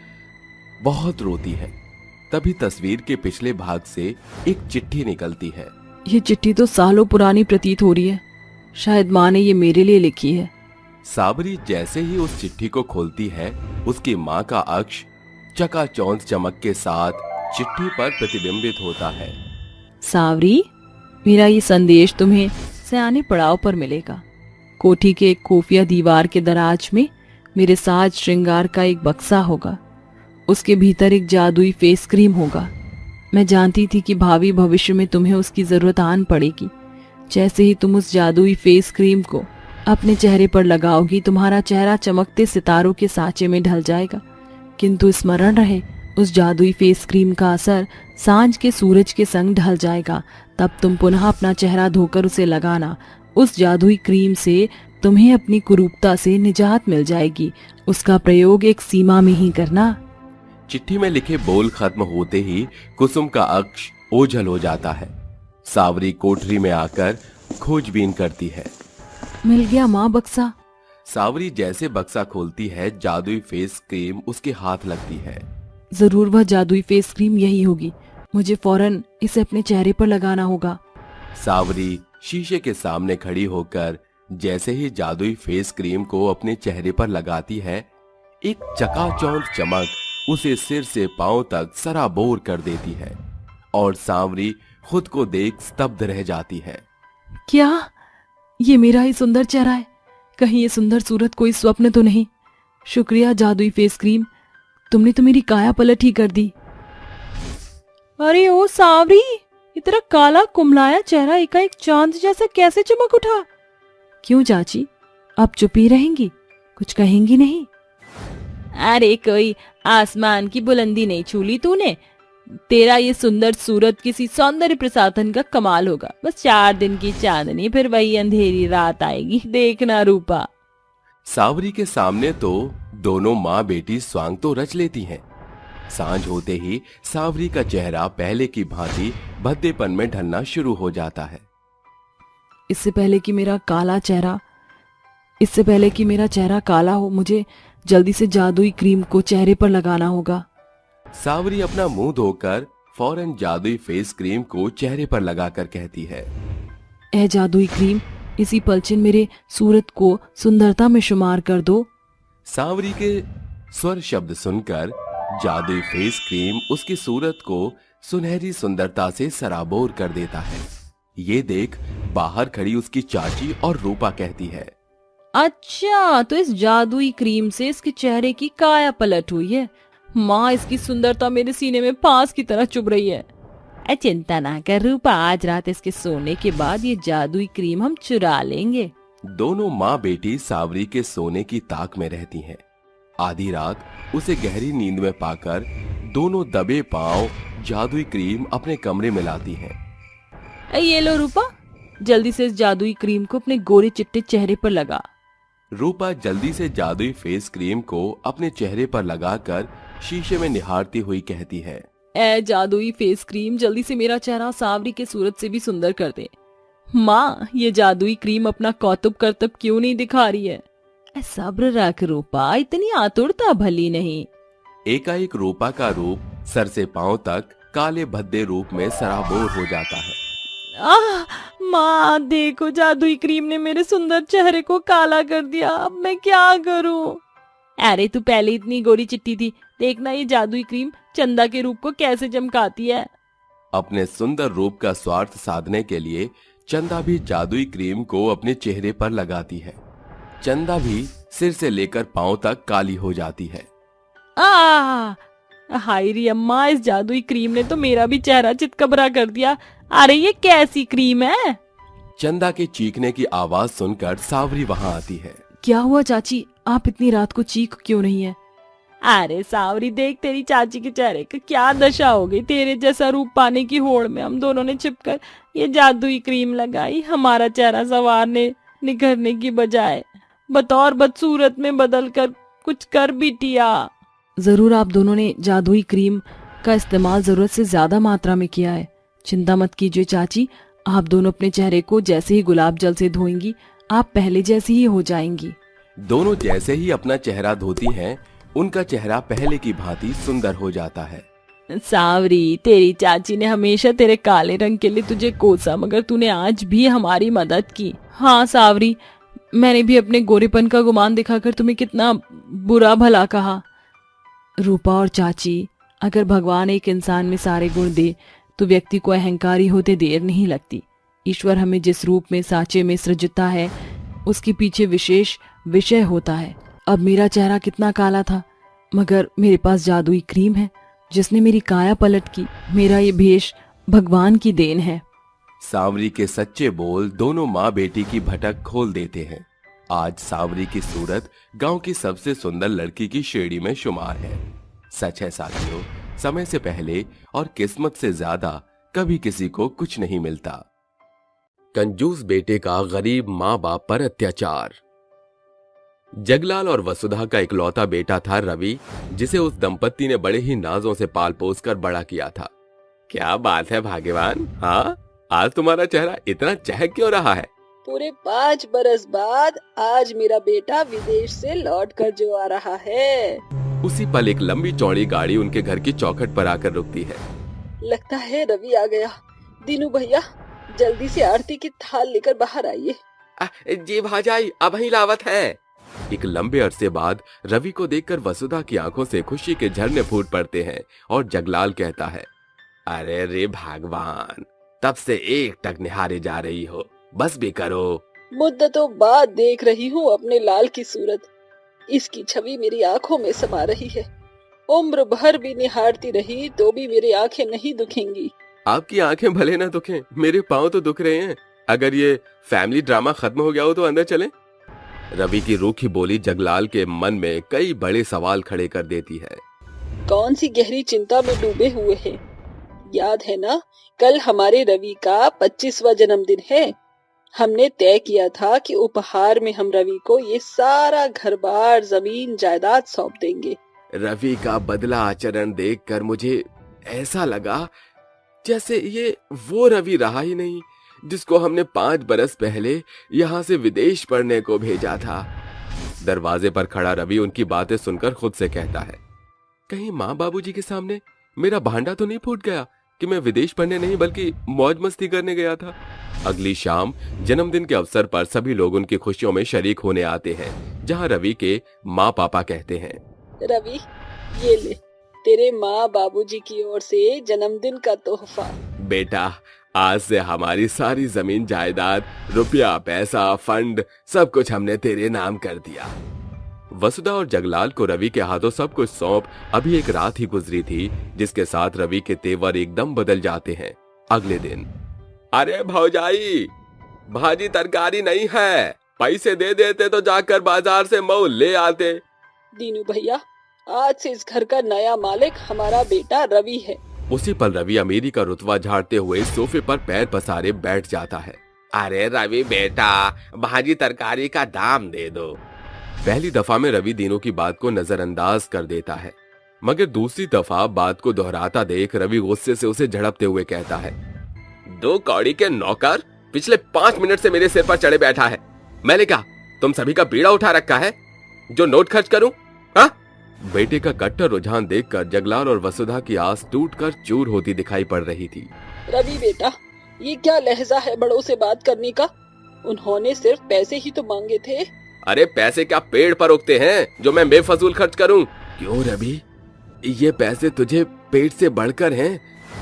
बहुत रोती है। तभी तस्वीर के पिछले भाग से एक चिट्ठी निकलती है। ये चिट्ठी तो सालों पुरानी प्रतीत हो रही है। शायद माँ ने ये मेरे लिए लिखी है। सावरी जैसे ही उस चिट्ठी को खोलती है, उसकी माँ का अक्ष चकाचौंध चमक के साथ चिट्ठी पर प्रतिबिंबित होता है। सावरी, मेरा ये संदेश तुम्हें सयाने पड़ाव पर मिलेगा। कोठी के एक खुफिया दीवार के दराज में मेरे साज श्रृंगार का एक बक्सा होगा। उसके भीतर एक जादुई फेस क्रीम होगा। मैं जानती थी कि भावी भविष्य में तुम्हें उसकी जरूरत आन पड़ेगी। जैसे ही तुम उस जादुई फेस क्रीम को अपने चेहरे पर लगाओगी, तुम्हारा चेहरा चमकते सितारों के सांचे में ढल जाएगा। किंतु स्मरण रहे, उस जादुई फेस क्रीम का असर सांझ के सूरज के संग ढल जाएगा। तब तुम पुनः अपना चेहरा धोकर उसे लगाना। उस जादुई क्रीम से तुम्हें अपनी कुरूपता से निजात मिल जाएगी। उसका प्रयोग एक सीमा में ही करना। चिट्ठी में लिखे बोल खत्म होते ही कुसुम का अक्ष ओझल हो जाता है। सावरी कोठरी में आकर खोजबीन करती है। मिल गया माँ बक्सा। सावरी जैसे बक्सा खोलती है, जादुई फेस क्रीम उसके हाथ लगती है। जरूर वह जादुई फेस क्रीम यही होगी। मुझे फौरन इसे अपने चेहरे पर लगाना होगा। सावरी शीशे के सामने खड़ी होकर जैसे ही जादुई फेस क्रीम को अपने चेहरे पर लगाती है, एक चकाचौंध चमक उसे सिर से पांव तक सराबोर कर देती है और सावरी खुद को देख स्तब्ध रह जाती है। क्या ये मेरा ही सुंदर चेहरा है? कहीं ये सुंदर सूरत कोई स्वप्न तो नहीं? शुक्रिया जादुई फेस क्रीम, तुमने तो मेरी काया पलट ही कर दी। अरे ओ सावरी, इतना काला कुमलाया चेहरा एकाएक चांद जैसा कैसे चमक उठा? क्यों चाची, आप चुप ही रहेंगी? कुछ कहेंगी नहीं? अरे कोई आसमान की बुलंदी नहीं छू ली तूने। तेरा ये सुंदर सूरत किसी सौंदर्य प्रसाधन का कमाल होगा। बस 4 दिन की चांदनी, फिर वही अंधेरी रात आएगी। देखना रूपा। सावरी के सामने तो दोनों माँ बेटी स्वांग तो रच लेती हैं। सांझ होते ही सावरी का चेहरा पहले की भांति भद्देपन में ढलना शुरू हो जाता है। इससे पहले कि मेरा चेहरा काला हो, मुझे जल्दी से जादुई क्रीम को चेहरे पर लगाना होगा। सावरी अपना मुंह धोकर फौरन जादुई फेस क्रीम को चेहरे पर लगाकर कहती है, ए जादुई क्रीम, इसी पलछिन मेरे सूरत को सुंदरता में शुमार कर दो। सावरी के स्वर शब्द सुनकर जादुई फेस क्रीम उसकी सूरत को सुनहरी सुंदरता से सराबोर कर देता है। ये देख बाहर खड़ी उसकी चाची और रूपा कहती है, अच्छा, तो इस जादुई क्रीम से इसके चेहरे की काया पलट हुई है। माँ, इसकी सुंदरता मेरे सीने में फांस की तरह चुभ रही है। चिंता ना कर रूपा, आज रात इसके सोने के बाद ये जादुई क्रीम हम चुरा लेंगे। दोनों माँ बेटी सावरी के सोने की ताक में रहती हैं। आधी रात उसे गहरी नींद में पाकर दोनों दबे पांव जादुई क्रीम अपने कमरे में लाती हैं। ये लो रूपा, जल्दी से इस जादुई क्रीम को अपने गोरे चिट्टे चेहरे पर लगा। रूपा जल्दी से जादुई फेस क्रीम को अपने चेहरे पर लगाकर शीशे में निहारती हुई कहती है, ए जादुई फेस क्रीम, जल्दी से मेरा चेहरा सावरी के सूरत से भी सुंदर कर दे। माँ, ये जादुई क्रीम अपना कौतुक करतब क्यों नहीं दिखा रही है? सब्र रख रूपा, इतनी आतुरता भली नहीं। एकाएक रूपा का रूप सर से पांव तक काले भद्दे रूप में सराबोर हो जाता है। माँ देखो, जादुई क्रीम ने मेरे सुंदर चेहरे को काला कर दिया। अब मैं क्या करूँ? अरे तू पहले इतनी गोरी चिट्टी थी, देखना ये जादुई क्रीम चंदा के रूप को कैसे चमकाती है। अपने सुंदर रूप का स्वार्थ साधने के लिए चंदा भी जादुई क्रीम को अपने चेहरे पर लगाती है। चंदा भी सिर से लेकर पांव तक काली हो जाती है। हाय री अम्मा, इस जादुई क्रीम ने तो मेरा भी चेहरा चितकबरा कर दिया। अरे ये कैसी क्रीम है? चंदा के चीखने की आवाज सुनकर सावरी वहां आती है। क्या हुआ चाची, आप इतनी रात को चीख क्यों नहीं है? अरे सावरी देख, तेरी चाची के चेहरे की क्या दशा हो गई। तेरे जैसा रूप पाने की होड़ में हम दोनों ने छिपकर ये जादुई क्रीम लगाई। हमारा चेहरा संवारने निखरने की बजाय बतौर बदसूरत में बदल कर कुछ कर बिटिया। जरूर आप दोनों ने जादुई क्रीम का इस्तेमाल जरूरत से ज्यादा मात्रा में किया है। चिंता मत कीजिए चाची, आप दोनों अपने चेहरे को जैसे ही गुलाब जल से धोएंगी आप पहले जैसी ही हो जाएंगी। दोनों जैसे ही अपना चेहरा धोती हैं, उनका चेहरा पहले की भांति सुंदर हो जाता है। सावरी, तेरी चाची ने हमेशा तेरे काले रंग के लिए तुझे कोसा, मगर तूने आज भी हमारी मदद की। हाँ सावरी, मैंने भी अपने गोरेपन का गुमान दिखाकर तुम्हें कितना बुरा भला कहा। रूपा और चाची, अगर भगवान एक इंसान में सारे गुण दे तो व्यक्ति को अहंकारी होते देर नहीं लगती। ईश्वर हमें जिस रूप में साँचे में सृजता है उसके पीछे विशेष विषय होता है। अब मेरा चेहरा कितना काला था, मगर मेरे पास जादुई क्रीम है जिसने मेरी काया पलट की। मेरा ये भेष भगवान की देन है। सांवरी के सच्चे बोल दोनों माँ बेटी की भटक खोल देते हैं। आज सांवरी की सूरत गांव की सबसे सुंदर लड़की की श्रेणी में शुमार है। सच है साथियों, समय से पहले और किस्मत से ज्यादा कभी किसी को कुछ नहीं मिलता। कंजूस बेटे का गरीब माँ बाप पर अत्याचार। जगलाल और वसुधा का इकलौता बेटा था रवि, जिसे उस दंपत्ति ने बड़े ही नाजों से पाल पोस कर बड़ा किया था। क्या बात है भाग्यवान, हाँ आज तुम्हारा चेहरा इतना चहक क्यों रहा है? पूरे 5 बरस बाद आज मेरा बेटा विदेश से लौट कर जो आ रहा है। उसी पल एक लंबी चौड़ी गाड़ी उनके घर की चौखट पर आकर रुकती है। लगता है रवि आ गया। दीनू भैया, जल्दी से आरती की थाल लेकर बाहर आइए। जी भाजाई, अब ही लावत है। एक लंबे अरसे बाद रवि को देखकर वसुधा की आंखों से खुशी के झरने फूट पड़ते हैं और जगलाल कहता है, अरे रे भगवान, तब से एक टक निहारे जा रही हो, बस भी करो। मुद्दतों बाद देख रही हूँ अपने लाल की सूरत। इसकी छवि मेरी आंखों में समा रही है। उम्र भर भी निहारती रही तो भी मेरी आंखें नहीं दुखेंगी। आपकी आंखें भले ना दुखें, मेरे पांव तो दुख रहे हैं। अगर ये फैमिली ड्रामा खत्म हो गया हो तो अंदर चलें। रवि की रूखी बोली जगलाल के मन में कई बड़े सवाल खड़े कर देती है। कौन सी गहरी चिंता में डूबे हुए हैं? याद है ना, कल हमारे रवि का 25वां जन्मदिन है। हमने तय किया था कि उपहार में हम रवि को ये सारा घर-बार, जमीन जायदाद सौंप देंगे। रवि का बदला आचरण देखकर मुझे ऐसा लगा जैसे ये वो रवि रहा ही नहीं जिसको हमने 5 बरस पहले यहाँ से विदेश पढ़ने को भेजा था। दरवाजे पर खड़ा रवि उनकी बातें सुनकर खुद से कहता है, कहीं माँ बाबूजी के सामने मेरा भांडा तो नहीं फूट गया कि मैं विदेश पढ़ने नहीं बल्कि मौज मस्ती करने गया था। अगली शाम जन्मदिन के अवसर पर सभी लोग उनकी खुशियों में शरीक होने आते हैं, जहां रवि के माँ पापा कहते हैं, रवि ये ले तेरे माँ बाबूजी की ओर से जन्मदिन का तोहफा। बेटा, आज से हमारी सारी जमीन जायदाद, रुपया पैसा, फंड सब कुछ हमने तेरे नाम कर दिया। वसुधा और जगलाल को रवि के हाथों सब कुछ सौंप अभी एक रात ही गुजरी थी, जिसके साथ रवि के तेवर एकदम बदल जाते हैं। अगले दिन, अरे भौजाई, भाजी तरकारी नहीं है, पैसे दे देते तो जाकर बाजार से मऊ ले आते। दीनू भैया, आज से इस घर का नया मालिक हमारा बेटा रवि है। उसी पल रवि अमीरी का रुतबा झाड़ते हुए सोफे पर पैर पसारे बैठ जाता है। अरे रवि बेटा, भाजी तरकारी का दाम दे दो। पहली दफा में रवि दीनू की बात को नजरअंदाज कर देता है, मगर दूसरी दफा बात को दोहराता देख रवि गुस्से से उसे झड़पते हुए कहता है, 2 कौड़ी के नौकर पिछले 5 मिनट से मेरे सिर पर चढ़े बैठा है। मैंने कहा तुम सभी का बीड़ा उठा रखा है जो नोट खर्च करूं? हाँ? बेटे का कट्टर रुझान देखकर जगलाल और वसुधा की आस टूटकर चूर होती दिखाई पड़ रही थी। रवि बेटा, ये क्या लहजा है बड़ों से बात करने का? उन्होंने सिर्फ पैसे ही तो मांगे थे। अरे पैसे क्या पेड़ पर उगते हैं जो मैं बेफजूल खर्च करूं? क्यों रवि, ये पैसे तुझे पेट से बढ़कर हैं?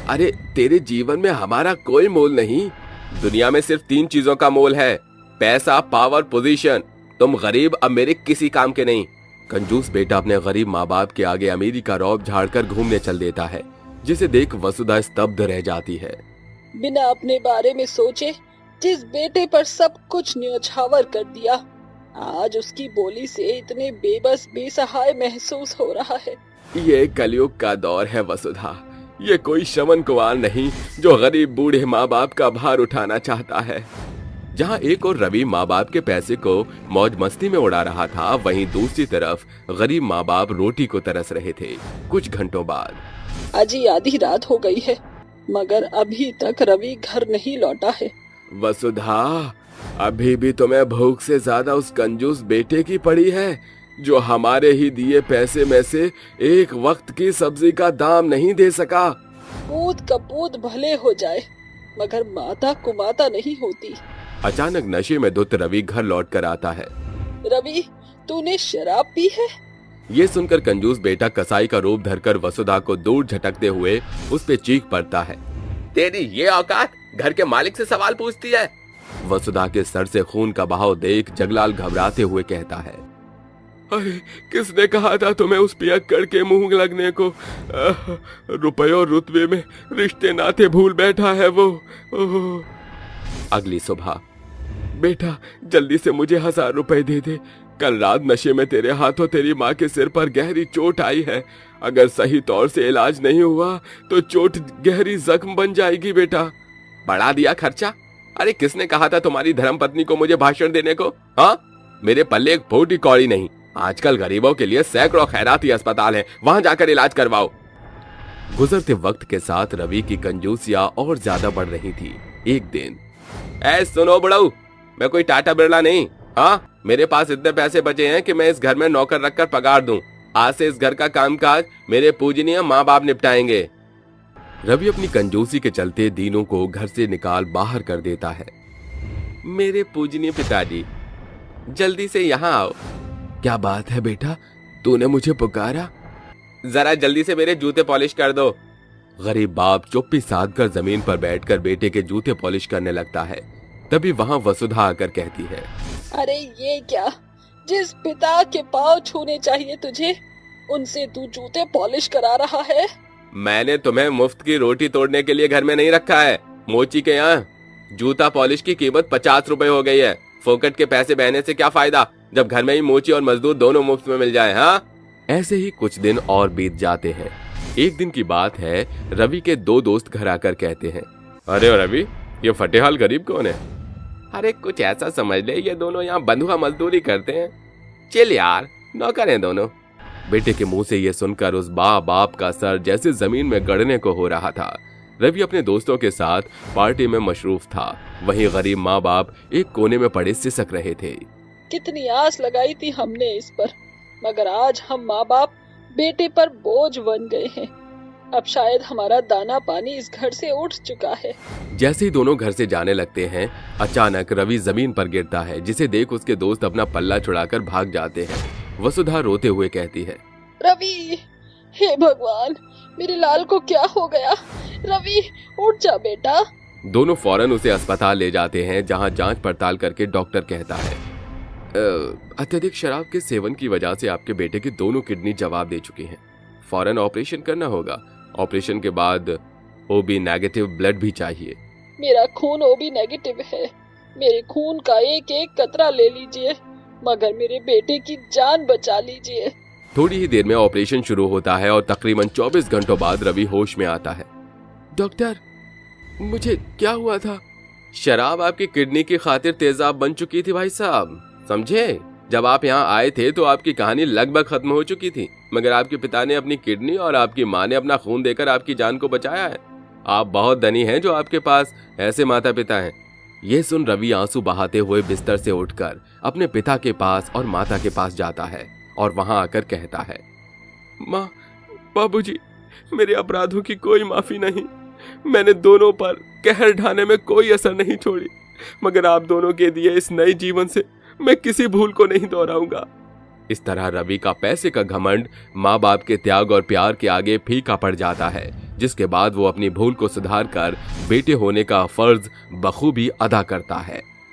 अरे तेरे जीवन में हमारा कोई मोल नहीं। दुनिया में सिर्फ 3 चीजों का मोल है, पैसा, पावर, पोजीशन। तुम गरीब अब मेरे किसी काम के नहीं। कंजूस बेटा अपने गरीब माँ बाप के आगे अमीरी का रौब झाड़कर घूमने चल देता है, जिसे देख वसुधा स्तब्ध रह जाती है। बिना अपने बारे में सोचे जिस बेटे पर सब कुछ न्योछावर कर दिया, आज उसकी बोली से इतने बेबस बेसहाय महसूस हो रहा है। ये कलयुग का दौर है वसुधा, ये कोई शमन कुमार नहीं जो गरीब बूढ़े माँ बाप का भार उठाना चाहता है। जहां एक और रवि माँ बाप के पैसे को मौज मस्ती में उड़ा रहा था, वहीं दूसरी तरफ गरीब माँ बाप रोटी को तरस रहे थे। कुछ घंटों बाद अजी आधी रात हो गई है, मगर अभी तक रवि घर नहीं लौटा है। वसुधा, अभी भी तुम्हें भूख से ज्यादा उस कंजूस बेटे की पड़ी है जो हमारे ही दिए पैसे में से एक वक्त की सब्जी का दाम नहीं दे सका। पूत कपूत भले हो जाए, मगर माता कुमाता नहीं होती। अचानक नशे में धुत रवि घर लौट कर आता है। रवि, तूने शराब पी है? ये सुनकर कंजूस बेटा कसाई का रूप धरकर वसुधा को दूर झटकते हुए उस पे चीख पड़ता है। तेरी ये औकात, घर के मालिक से सवाल पूछती है? वसुधा के सर से खून का बहाव देख जगलाल घबराते हुए कहता है, अरे किसने कहा था तुम्हें उस पियक्कड़ के मुंह लगने को? रुपए और रुतबे में रिश्ते नाते भूल बैठा है वो। अगली सुबह, बेटा जल्दी से मुझे 1000 रुपए दे दे। कल रात नशे में तेरे हाथों तेरी माँ के सिर पर गहरी चोट आई है। अगर सही तौर से इलाज नहीं हुआ तो चोट गहरी जख्म बन जाएगी बेटा। बढ़ा दिया खर्चा? अरे किसने कहा था तुम्हारी धर्मपत्नी को मुझे भाषण देने को? हाँ, मेरे पल्ले एक फूटी कौड़ी नहीं। आजकल गरीबों के लिए सैकड़ों खैराती अस्पताल हैं, वहां जाकर इलाज करवाओ। गुजरते वक्त के साथ रवि की कंजूसियां और ज्यादा बढ़ रही थी। एक दिन, ऐ सुनो बड़ाऊ, मैं कोई टाटा बिरला नहीं। हाँ, मेरे पास इतने पैसे बचे हैं कि मैं इस घर में नौकर रखकर पगार दूं। आज से इस घर का कामकाज मेरे पूजनीय माँ बाप निपटाएंगे। रवि अपनी कंजूसी के चलते दीनों को घर से निकाल बाहर कर देता है। मेरे पूजनीय पिताजी, जल्दी से यहाँ आओ। क्या बात है बेटा, तूने मुझे पुकारा? जरा जल्दी से मेरे जूते पॉलिश कर दो। गरीब बाप चुप्पी साध कर जमीन पर बैठकर बेटे के जूते पॉलिश करने लगता है। तभी वहां वसुधा आकर कहती है, अरे ये क्या, जिस पिता के पांव छूने चाहिए तुझे, उनसे तू जूते पॉलिश करा रहा है? मैंने तुम्हें मुफ्त की रोटी तोड़ने के लिए घर में नहीं रखा है। मोची के यहाँ जूता पॉलिश की कीमत 50 रुपए हो गई है। फोकट के पैसे बहने से क्या फायदा, जब घर में ही मोची और मजदूर दोनों मुफ्त में मिल जाए। हाँ, ऐसे ही कुछ दिन और बीत जाते हैं। एक दिन की बात है, रवि के 2 दोस्त घर आकर कहते हैं, अरे रवि, ये फटेहाल गरीब कौन है? अरे कुछ ऐसा समझ ले, ये दोनों यहाँ बंधुआ मजदूरी करते हैं। चल यार, नौकर हैं दोनों। बेटे के मुंह से ये सुनकर उस बाप का सर जैसे जमीन में गड़ने को हो रहा था। रवि अपने दोस्तों के साथ पार्टी में मशरूफ था। वहीं गरीब माँ बाप एक कोने में पड़े सिसक रहे थे। कितनी आस लगाई थी हमने इस पर, मगर आज हम माँ बाप बेटे पर बोझ बन गए हैं। अब शायद हमारा दाना पानी इस घर से उठ चुका है। जैसे ही दोनों घर से जाने लगते हैं, अचानक रवि जमीन पर गिरता है, जिसे देख उसके दोस्त अपना पल्ला छुड़ाकर भाग जाते हैं। वसुधा रोते हुए कहती है, रवि, हे भगवान, मेरे लाल को क्या हो गया? रवि, उठ जा बेटा। दोनों फौरन उसे अस्पताल ले जाते हैं, जहां जांच पड़ताल करके डॉक्टर कहता है, अत्यधिक शराब के सेवन की वजह से आपके बेटे की दोनों किडनी जवाब दे चुकी हैं। फौरन ऑपरेशन करना होगा। ऑपरेशन के बाद ओबी नेगेटिव ब्लड भी चाहिए। मेरा खून ओबी नेगेटिव है। मेरे खून का एक एक कतरा ले लीजिए, मगर मेरे बेटे की जान बचा लीजिए। थोड़ी ही देर में ऑपरेशन शुरू होता है और तकरीबन 24 घंटों बाद रवि होश में आता है। डॉक्टर, मुझे क्या हुआ था? शराब आपकी किडनी की खातिर तेजाब बन चुकी थी भाई साहब, समझे? जब आप यहाँ आए थे तो आपकी कहानी लगभग खत्म हो चुकी थी, मगर आपके पिता ने अपनी किडनी और आपकी माँ ने अपना खून देकर आपकी जान को बचाया है। आप बहुत धनी हैं जो आपके पास ऐसे माता पिता हैं। ये सुन रवि आंसू बहाते हुए बिस्तर से उठकर अपने पिता के पास और माता के पास जाता है और वहां आकर कहता है, माँ, बाबूजी, मेरे अपराधों की कोई माफी नहीं। मैंने दोनों पर कहर ढाने में कोई असर नहीं छोड़ी, मगर आप दोनों के दिए इस नए जीवन से मैं किसी भूल को नहीं दोहराऊंगा। इस तरह रवि का पैसे का घमंड माँ बाप के त्याग और प्यार के आगे फीका पड़ जाता है, जिसके बाद वो अपनी भूल को सुधार कर बेटे होने का फर्ज बखूबी अदा करता है।